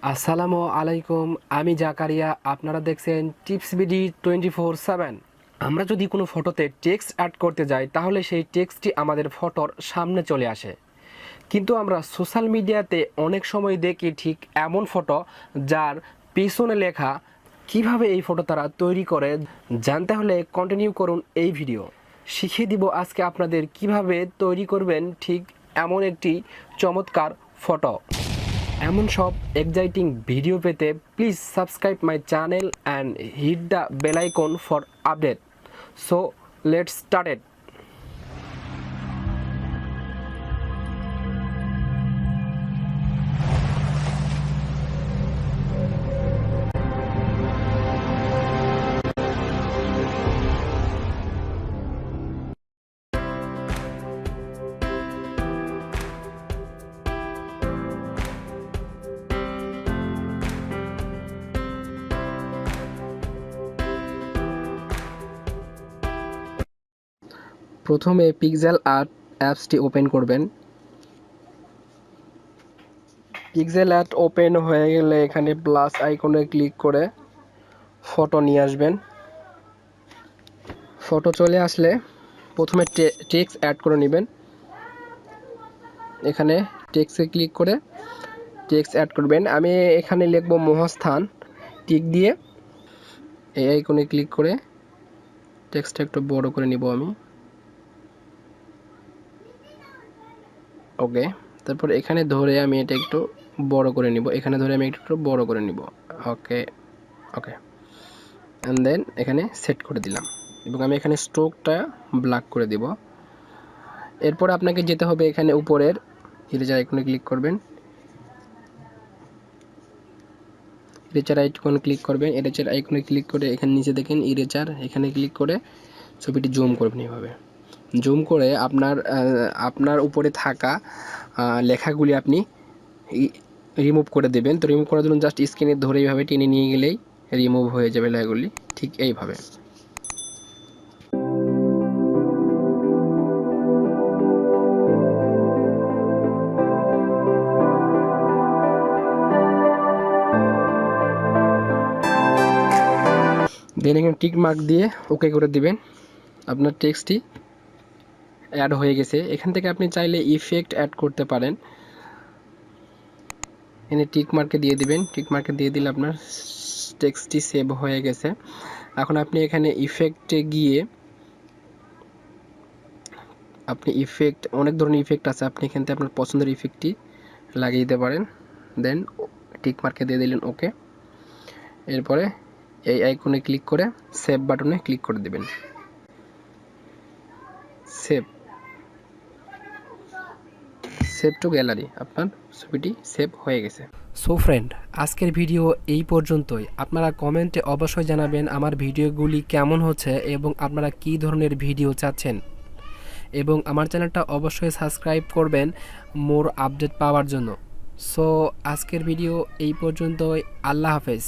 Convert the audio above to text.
আসসালামু আলাইকুম, আমি জাকারিয়া। আপনারা দেখছেন টিপসবিডি 24/7। আমরা যদি কোনো ফটোতে টেক্সট অ্যাড করতে যাই তাহলে সেই টেক্সটটি আমাদের ফটোর সামনে চলে আসে, কিন্তু আমরা সোশ্যাল মিডিয়াতে অনেক সময় দেখি ঠিক এমন ফটো যার পিছনে লেখা। কিভাবে এই ফটো তারা তৈরি করে জানতে হলে কন্টিনিউ করুন এই ভিডিও। শিখিয়ে দিব আজকে আপনাদের কিভাবে তৈরি করবেন ঠিক এমন একটি চমৎকার ফটো। এমন সব এক্সাইটিং ভিডিও পেতে please subscribe my channel and hit the bell icon for update. So let's start. প্রথমে পিক্সেল আর্ট অ্যাপসটি ওপেন করবেন। পিক্সেল আর্ট ওপেন হয়ে গেলে এখানে প্লাস আইকনে ক্লিক করে ফটো নিয়ে আসবেন। ফটো চলে আসলে প্রথমে টেক্সট অ্যাড করে নেবেন। এখানে টেক্সটে ক্লিক করে টেক্সট অ্যাড করবেন। আমি এখানে লিখব মহাস্থান। টিক দিয়ে এই আইকনে ক্লিক করে টেক্সটটা একটু বড় করে নিব আমি। ওকে, তারপর এখানে ধরে আমি এটা একটু বড় করে নিব। এখানে ধরে আমি একটু বড় করে নিব। ওকে ওকে অ্যান্ড দেন এখানে সেট করে দিলাম এবং আমি এখানে স্ট্রোকটা ব্ল্যাক করে দিব। এরপর আপনাকে যেতে হবে এখানে উপরের ইরেজার আইকনে ক্লিক করবেন। ইরেজার আইকনে ক্লিক করবেন। ইরেজার আইকনে ক্লিক করে এখানে নিচে দেখেন ইরেজার, এখানে ক্লিক করে ছবিটি জুম করবেন। এইভাবে জুম করে আপনার উপরে থাকা লেখাগুলি আপনি রিমুভ করে দেবেন। তো রিমুভ করার জন্য জাস্ট স্ক্রিনে ধরে এইভাবে টেনে নিয়ে গেলেই রিমুভ হয়ে যাবে লেখাগুলি, ঠিক এইভাবে। দেন এখানে টিক মার্ক দিয়ে ওকে করে দিবেন। আপনার টেক্সটটি অ্যাড হয়ে গেছে। এখান থেকে আপনি চাইলে ইফেক্ট অ্যাড করতে পারেন। এখানে টিক মার্কে দিয়ে দিবেন। টিক মার্কে দিয়ে দিলে আপনার টেক্সটটি সেভ হয়ে গেছে। এখন আপনি এখানে ইফেক্টে গিয়ে আপনি অনেক ধরনের ইফেক্ট আছে, আপনি এখান থেকে আপনার পছন্দের ইফেক্টটি লাগিয়ে দিতে পারেন। দেন টিক মার্কে দিয়ে দিলেন ওকে। এরপরে এই আইকনে ক্লিক করে সেভ বাটনে ক্লিক করে দিবেন। সেভ টু গ্যালারি, আপনার ছবিটি সেভ হয়ে গেছে। সো ফ্রেন্ড, আজকের ভিডিও এই পর্যন্তই। আপনারা কমেন্টে অবশ্যই জানাবেন আমার ভিডিওগুলি কেমন হচ্ছে এবং আপনারা কী ধরনের ভিডিও চাচ্ছেন, এবং আমার চ্যানেলটা অবশ্যই সাবস্ক্রাইব করবেন মোর আপডেট পাওয়ার জন্য। সো আজকের ভিডিও এই পর্যন্তই। আল্লাহ হাফেজ।